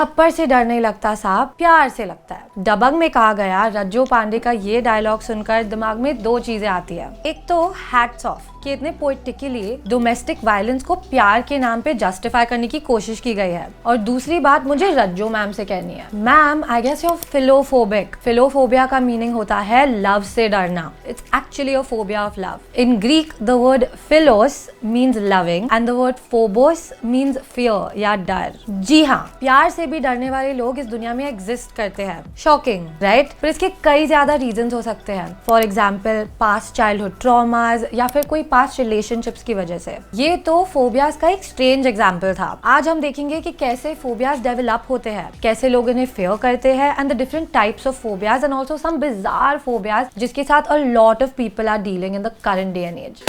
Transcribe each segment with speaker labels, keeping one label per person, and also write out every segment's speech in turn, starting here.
Speaker 1: थप्पड़ से डर नहीं लगता सांप, प्यार से लगता है। दबंग में कहा गया, रज्जो पांडे का ये डायलॉग सुनकर दिमाग में दो चीजें आती है। एक तो हैट्स ऑफ कि इतने पोएटिकली डोमेस्टिक वायलेंस को प्यार के नाम पे जस्टिफाई करने की कोशिश की गई है, और दूसरी बात मुझे रज्जो मैम से कहनी है, ma'am I guess you are philophobic. Philophobia का मीनिंग होता है लव से डरना। It's actually a phobia of love. In Greek the word philos means loving and the word phobos means fear या डर। जी हाँ, प्यार से भी डरने वाले लोग इस दुनिया में एग्जिस्ट करते हैं। Shocking right? पर इसके कई ज्यादा रीजंस हो सकते हैं। For example past childhood traumas या फिर कोई पास्ट रिलेशनशिप्स की वजह से। ये तो फोबियाज का एक स्ट्रेंज एग्जाम्पल था। आज हम देखेंगे कि कैसे फोबियाज डेवलप होते हैं, कैसे लोग इन्हें फेयर करते हैं and the different types of phobias and also some bizarre phobias जिसके साथ a lot of people are dealing in the current day and age.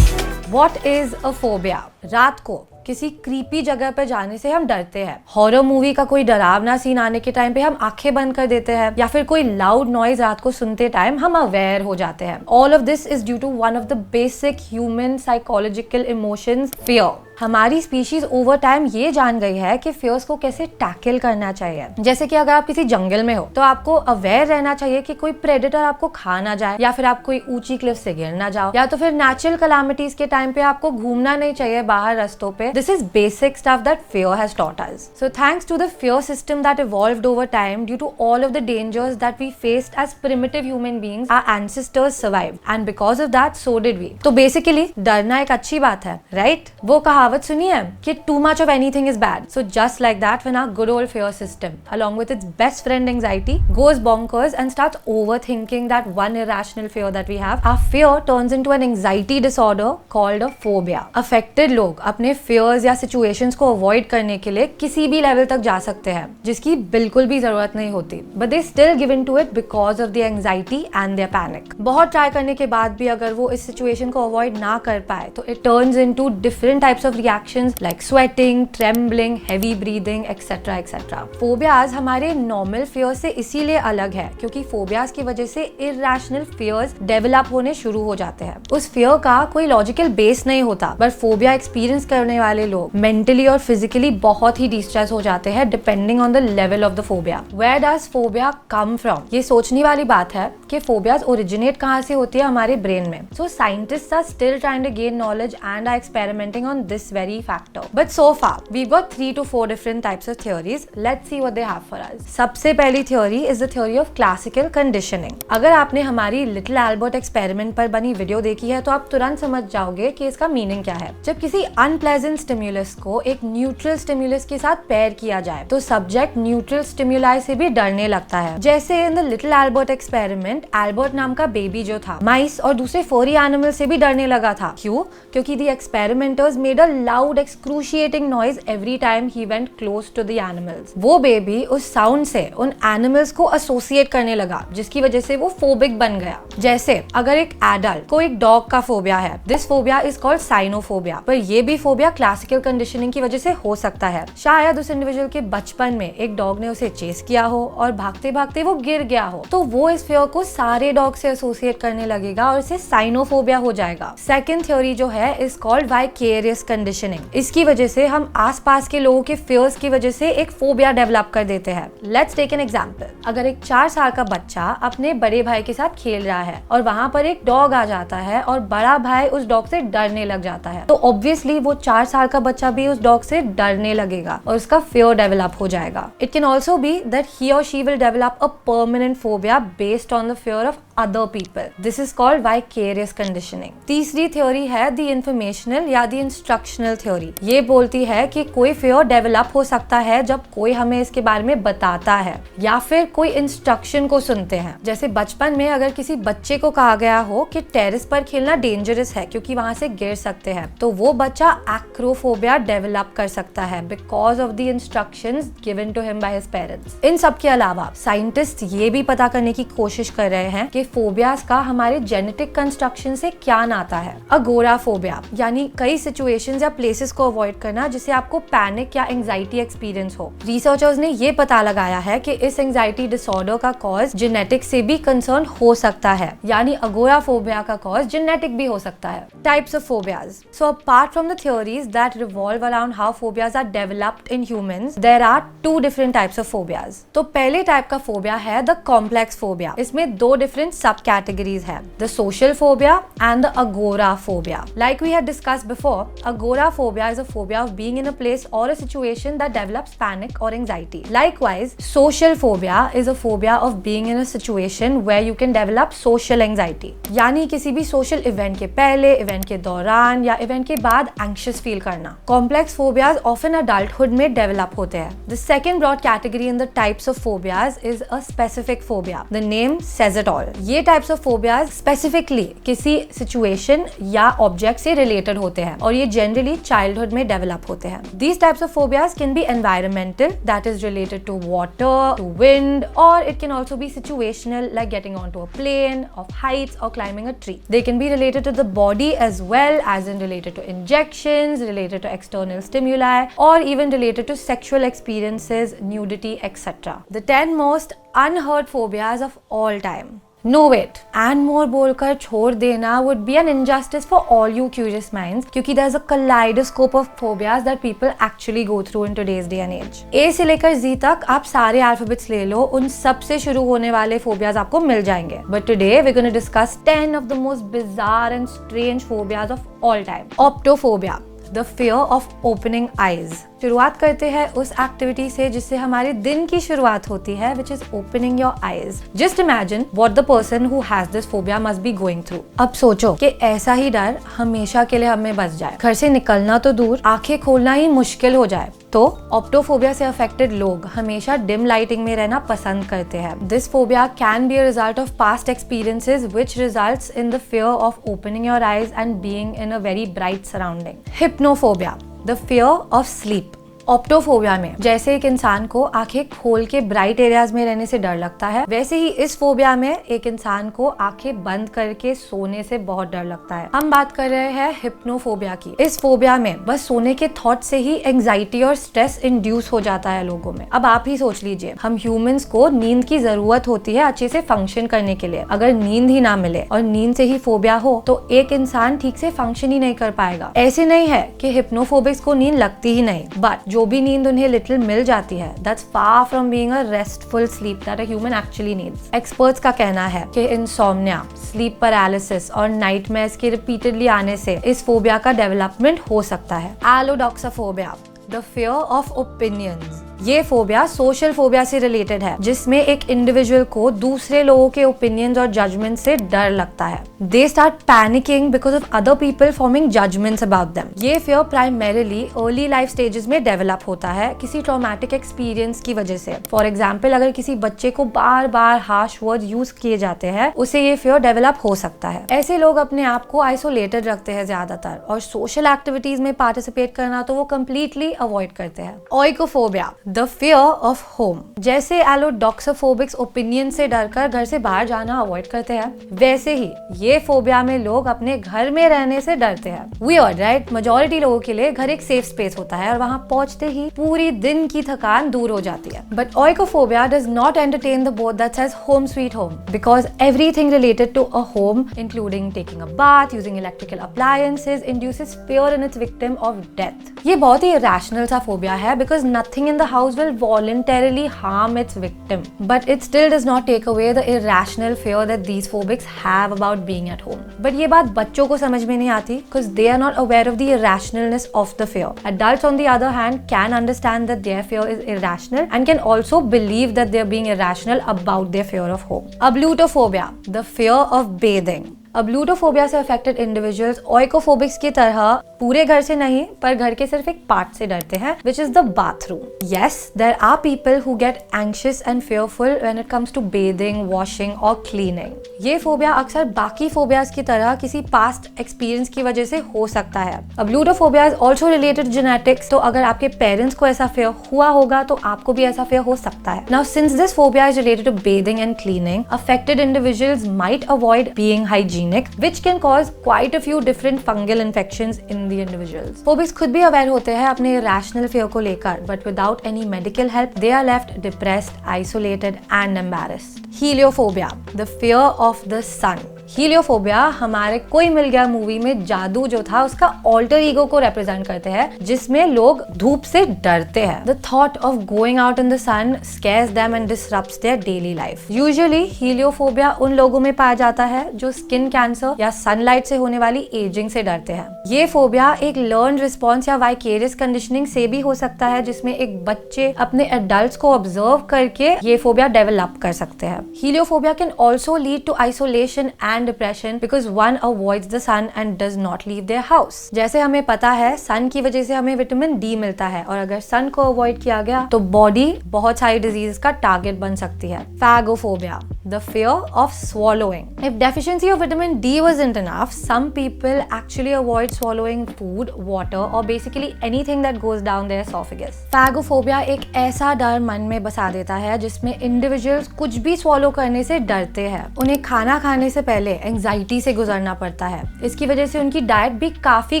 Speaker 1: What is a phobia? रात को किसी क्रीपी जगह पर जाने से हम डरते हैं। हॉरर मूवी का कोई डरावना सीन आने के टाइम पे हम आंखें बंद कर देते हैं, या फिर कोई लाउड नॉइज रात को सुनते टाइम हम अवेयर हो जाते हैं। All of this is due to one of the basic human psychological emotions, fear. हमारी स्पीशीज ओवर टाइम ये जान गई है कि फियर्स को कैसे टैकल करना चाहिए। जैसे कि अगर आप किसी जंगल में हो तो आपको अवेयर रहना चाहिए कि कोई प्रेडेटर आपको खा ना जाए, या फिर आप कोई ऊंची क्लिफ से गिर ना जाओ, या तो फिर नेचुरल कैलामिटीज के टाइम पे आपको घूमना नहीं चाहिए बाहर रास्तों पे। This is basic stuff that fear has taught us. So thanks to the fear system that evolved over time due to all of the dangers that we faced as primitive human beings, our ancestors survived. And because of that, so did we. तो basically डरना एक अच्छी बात है, right? वो कहावत सुनी है कि too much of anything is bad. So just like that, when our good old fear system, along with its best friend anxiety, goes bonkers and starts overthinking that one irrational fear that we have, our fear turns into an anxiety disorder called a phobia. Affected लोग अपने fear या situations को avoid करने के लिए किसी भी level तक जा सकते हैं जिसकी बिल्कुल भी जरूरत नहीं होती, but they still give in to it because of the anxiety and their panic. बहुत ट्राई करने के बाद भी अगर वो इस सिचुएशन को अवॉइड ना कर पाए तो it turns into different types of reactions like sweating, trembling, heavy breathing etcetera etcetera. Phobias हमारे नॉर्मल फियर से इसीलिए अलग है क्योंकि फोबियाज की वजह से इरैशनल फियर्स डेवलप होने शुरू हो जाते हैं। उस फियर का कोई लॉजिकल बेस नहीं होता, बट फोबिया एक्सपीरियंस करने वाले लोग मेंटली और फिजिकली बहुत ही डिस्ट्रेस हो जाते हैं depending on the level of the phobia. Where does phobia come from? ये सोचने वाली बात है कि फोबियाज ओरिजिनेट कहाँ से होती है हमारे ब्रेन में। So scientists are still trying to gain knowledge and are experimenting on this very factor, but so far we got 3 to 4 different types of theories. Let's see what they have for us. सबसे पहली theory is the theory of classical conditioning. अगर आपने हमारी little Albert experiment पर बनी video देखी है तो आप तुरंत समझ जाओगे कि इसका मीनिंग क्या है। जब किसी अनप्लेजेंट स्टिम्युलस को एक न्यूट्रल स्टिम्युलस के साथ पेयर किया जाए तो सब्जेक्ट न्यूट्रल स्टिम्युलाई से भी डरने लगता है। जैसे in the little Albert experiment, Albert नाम का बेबी जो था माइस और दूसरे फरी एनिमल से भी डरने लगा था। क्यों? क्योंकि the experimenters made a loud excruciating noise every time he went close to the animals. वो बेबी उस साउंड से उन एनिमल्स को एसोसिएट करने लगा जिसकी वजह से वो फोबिक बन गया। जैसे अगर एक एडल्ट को एक डॉग का फोबिया है, this phobia is called Sinophobia, पर ये भी फोबिया क्लासिकल कंडीशनिंग की वजह से हो सकता है। शायद उस इंडिविजुअल के बचपन में एक डॉग ने उसे चेस किया हो और भागते भागते वो गिर गया हो, तो वो इस फियर को सारे डॉग से एसोसिएट करने लगेगा और इसे साइनोफोबिया हो जाएगा। सेकंड थ्योरी जो है इज कॉल्ड वाइकेरियस कंडीशनिंग। इसकी वजह से हम आसपास के लोगों के फियर्स की वजह से एक फोबिया डेवलप कर देते हैं। Let's take an example. अगर एक 4 साल का बच्चा अपने बड़े भाई के साथ खेल रहा है और वहां पर एक डॉग आ जाता है और बड़ा भाई उस डॉग से डरने लग जाता है, तो ऑब्वियसली वो 4 साल का बच्चा भी उस डॉग से डरने लगेगा और उसका फियर डेवलप हो जाएगा। It can also be that he or she will develop a permanent phobia based on the fear of other people. This is called vicarious conditioning. तीसरी थ्योरी है द इंफॉर्मेशनल या द इंस्ट्रक्शनल थ्योरी। ये बोलती है कि कोई fear develop हो सकता है जब कोई हमें इसके बारे में बताता है या फिर कोई इंस्ट्रक्शन को सुनते हैं। जैसे बचपन में अगर किसी बच्चे को कहा गया हो कि टेरेस पर खेलना डेंजरस है क्योंकि वहां से गिर सकते हैं, तो वो बच्चा एक्रोफोबिया डेवलप कर सकता है because of the instructions given to him by his parents. इन सब के अलावा साइंटिस्ट ये भी पता करने की कोशिश कर रहे हैं कि फोबियाज का हमारे जेनेटिक कंस्ट्रक्शन से क्या नाता है। अगोराफोबिया यानी कई सिचुएशंस या प्लेसेस को अवॉइड करना जिससे आपको पैनिक या एंजाइटी एक्सपीरियंस हो। रिसर्चर्स ने ये पता लगाया है कि इस एंजाइटी डिसऑर्डर का कॉज जेनेटिक से भी कंसर्न हो सकता है, यानी अगोराफोबिया का कॉज जेनेटिक भी हो सकता है। Types of phobias. So apart from the theories that revolve around how phobias are developed in humans, there are 2 different types of phobias. तो पहले टाइप का फोबिया है द कॉम्प्लेक्स फोबिया। इसमें 2 डिफरेंट सब कैटेगरीज है, the social phobia and the agoraphobia. Like we had discussed before, agoraphobia is a phobia of being in a place or a situation that develops panic or anxiety. Likewise, social phobia is a phobia of being in a situation where you can develop social anxiety. यानी किसी भी social event के पहले, event के दौरान या event के बाद anxious feel करना। Complex phobias often adulthood में develop होते हैं। The second broad category in the types of phobias is a specific phobia. The name says it all. ये types of phobias specifically किसी situation या object से related होते हैं और ये generally childhood में develop होते हैं। These types of phobias can be environmental, that is related to water, to wind, or it can also be situational, like getting onto a plane, of heights, or climbing a tree. They can be related to the body as well, as in related to injections, related to external stimuli, or even related to sexual experiences, nudity, etc. The 10 most unheard phobias of all time. No wait, and more बोलकर छोड़ देना would be an injustice for all you curious minds, क्योंकि there's a kaleidoscope of phobias that people actually go through in today's day and age. A से लेकर Z तक आप सारे alphabets ले लो, उन सब से शुरू होने वाले phobias आपको मिल जाएंगे. But today we're going to discuss 10 of the most bizarre and strange phobias of all time. Optophobia, the fear of opening eyes. शुरुआत करते हैं उस एक्टिविटी से जिससे हमारे दिन की शुरुआत होती है, which is opening your eyes. Just imagine what the person who has this phobia must be going through. अब सोचो कि ऐसा ही डर हमेशा के लिए हमें बच जाए, घर से निकलना तो दूर, आंखें खोलना ही मुश्किल हो जाए। तो ऑप्टोफोबिया से अफेक्टेड लोग हमेशा डिम लाइटिंग में रहना पसंद करते हैं। This phobia can be a result of past experiences which results in the fear of opening your eyes and being in a very bright surrounding. Hypnophobia, the fear of sleep. Optophobia में जैसे एक इंसान को आंखें खोल के bright areas में रहने से डर लगता है, वैसे ही इस फोबिया में एक इंसान को आंखें बंद करके सोने से बहुत डर लगता है। हम बात कर रहे हैं हिप्नोफोबिया की। इस फोबिया में बस सोने के थॉट से ही एंजाइटी और स्ट्रेस इंड्यूस हो जाता है लोगों में। अब आप ही सोच लीजिए, हम ह्यूमंस को नींद की जरूरत होती है अच्छे से फंक्शन करने के लिए। अगर नींद ही ना मिले और नींद से ही फोबिया हो तो एक इंसान ठीक से फंक्शन ही नहीं कर पाएगा। ऐसे नहीं है कि हिप्नोफोबिक्स को नींद लगती ही नहीं, बट जो भी नींद उन्हें लिटिल मिल जाती है, that's far from being a restful sleep that a human actually needs. Experts का कहना है कि इंसोम्निया, स्लीप पैरालिसिस और नाइटमेयर्स के रिपीटेडली आने से इस फोबिया का डेवलपमेंट हो सकता है। एलोडोक्सोफोबिया, द फियर ऑफ ओपिनियंस। ये फोबिया सोशल फोबिया से रिलेटेड है, जिसमें एक इंडिविजुअल को दूसरे लोगों के ओपिनियंस और जजमेंट से डर लगता है। They start panicking because of other people forming judgements about them. ये fear primarily early life stages में डेवलप होता है किसी ट्रॉमेटिक एक्सपीरियंस की वजह से। फॉर एग्जाम्पल, अगर किसी बच्चे को बार बार हार्श वर्ड यूज किए जाते हैं, उसे ये फियर डेवलप हो सकता है। ऐसे लोग अपने आप को आइसोलेटेड रखते हैं ज्यादातर, और सोशल एक्टिविटीज में पार्टिसिपेट करना तो वो कम्प्लीटली अवॉइड करते हैं। ओइकोफोबिया, द फियर ऑफ होम। जैसे एलोडोक्सोफोबिक्स ओपिनियन से डरकर घर से बाहर जाना अवॉइड करते हैं, वैसे ही ये फोबिया में लोग अपने घर में रहने से डरते हैं। Weird right? मेजॉरिटी लोगों के लिए घर एक सेफ स्पेस होता है और वहां पहुंचते ही पूरी दिन की थकान दूर हो जाती है। But oikophobia does not entertain the both that says home sweet home, because everything related to a home, including taking a bath, using electrical appliances, induces fear in its victim of death. ये बहुत ही irrational सा phobia है, because nothing in the house will voluntarily harm its victim, but it still does not take away the irrational fear that these phobics have about being at home. But ये बात बच्चों को समझ में नहीं आती, because they are not aware of the irrationalness of the fear. Adults on the other hand can understand that their fear is irrational and can also believe that they are being irrational about their fear of home. Ablutophobia, the fear of bathing. अब्लूटोफोबिया से affected individuals ओइकोफोबिक्स की तरह पूरे घर से नहीं, पर घर के सिर्फ एक पार्ट से डरते हैं, which is the bathroom. Yes, there are people who get anxious and fearful when it comes to bathing, washing or cleaning. ये फोबिया अक्सर बाकी फोबियाज की तरह किसी पास्ट एक्सपीरियंस की वजह से हो सकता है. अब लूडोफोबिया इज ऑल्सो रिलेटेड जेनेटिक्स, तो अगर आपके पेरेंट्स को ऐसा फेयर हुआ होगा तो आपको भी ऐसा फेयर हो सकता है. Now, since this phobia is related to bathing and cleaning, affected individuals might avoid being hygienic, which can cause quite a few different fungal infections in the individuals. Phobics खुद भी अवेयर होते हैं अपने irrational fear को लेकर, but without any medical help, they are left depressed, isolated and embarrassed. Heliophobia, the fear of the sun. हीलियोफोबिया हमारे कोई मिल गया मूवी में जादू जो था उसका ऑल्टर ईगो को रिप्रेजेंट करते हैं, जिसमें लोग धूप से डरते हैं. The thought of going out in the sun scares them and disrupts their daily life. Usually heliophobia उन लोगों में पाया जाता है जो स्किन कैंसर या सनलाइट से होने वाली एजिंग से डरते हैं. ये फोबिया एक लर्न रिस्पॉन्स या वाइकेरियस कंडीशनिंग से भी हो सकता है, जिसमें एक बच्चे अपने एडल्ट्स को ऑब्जर्व करके ये फोबिया डेवलप कर सकते हैं. Heliophobia can also lead to isolation and depression because one avoids the sun and does not leave their house. जैसे हमें पता है सन की वजह से हमें विटामिन डी मिलता है, और अगर सन को अवॉइड किया गया तो बॉडी बहुत सारी डिजीज का टारगेट बन सकती है. Phagophobia, the fear of swallowing. If deficiency of vitamin D wasn't enough, some people actually avoid swallowing food, water or basically anything that goes down their esophagus. Phagophobia एक ऐसा डर मन में बसा देता है जिसमें इंडिविजुअल्स कुछ भी swallow करने से डरते हैं. उन्हें खाना खाने से पहले एंजाइटी से गुजरना पड़ता है. इसकी वजह से उनकी डाइट भी काफी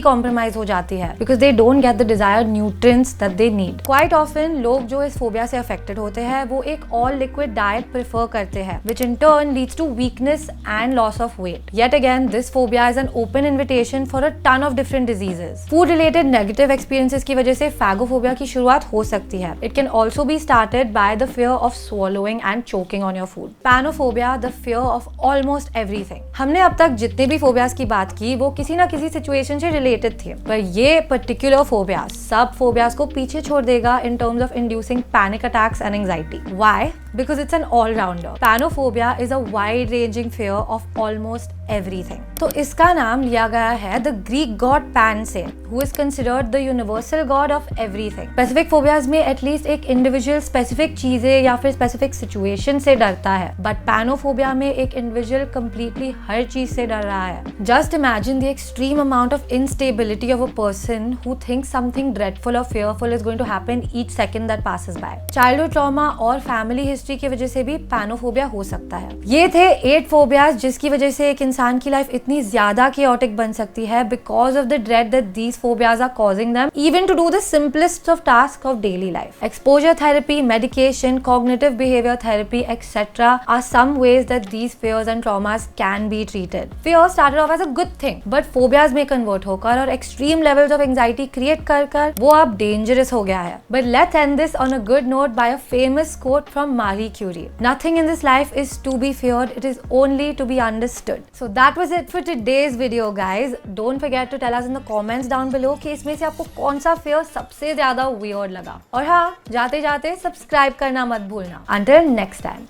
Speaker 1: कॉम्प्रोमाइज हो जाती है, because they don't get the desired nutrients that they need. Quite often लोग जो इस फोबिया से अफेक्टेड होते हैं वो एक ऑल लिक्विड डाइट प्रेफर करते हैं, which in turn leads to weakness and loss of weight. Yet again, this phobia is an open invitation for a ton of different diseases. Food related negative experiences की वजह से phagophobia की शुरुआत हो सकती है. It can also be started by the fear of swallowing and choking on your food. Panophobia, the fear of almost everything. हमने अब तक जितने भी फोबियाज की बात की वो किसी ना किसी सिचुएशन से रिलेटेड थे, पर ये पर्टिकुलर फोबिया सब फोबियाज को पीछे छोड़ देगा in terms of inducing panic attacks and anxiety. Why? Because it's an all-rounder. Panophobia is a wide-ranging fear of almost everything. तो इसका नाम लिया गया है the Greek god Pan से, who is considered the universal god of everything. Specific phobias में at least एक individual specific चीजें या फिर specific situation से डरता है, but Panophobia में एक individual completely हर चीज से डर रहा है. Just imagine the extreme amount of instability of a person who thinks something dreadful or fearful is going to happen each second that passes by. Childhood trauma और family history की वजह से भी पैनोफोबिया हो सकता है. ये थे 8 फोबियाज जिसकी वजह से एक इंसान की लाइफ इतनी ज्यादा chaotic बन सकती है because of the dread that these phobias are causing them even to do the simplest of tasks of daily life. Exposure therapy, medication, cognitive behavior therapy, etc. are some ways that these fears and traumas can be treated. Fear started off as a good thing, but phobias में convert होकर और extreme levels of anxiety create कर वो अब dangerous हो गया है. But let's end this on a good note by a famous quote from Marie Curie. Nothing in this life is to be feared, it is only to be understood. So that was it for today's video guys. Don't forget to tell us in the comments down below कि इसमें से आपको कौन सा fear सबसे ज्यादा weird लगा. और हाँ, जाते जाते सब्सक्राइब करना मत भूलना. Until next time.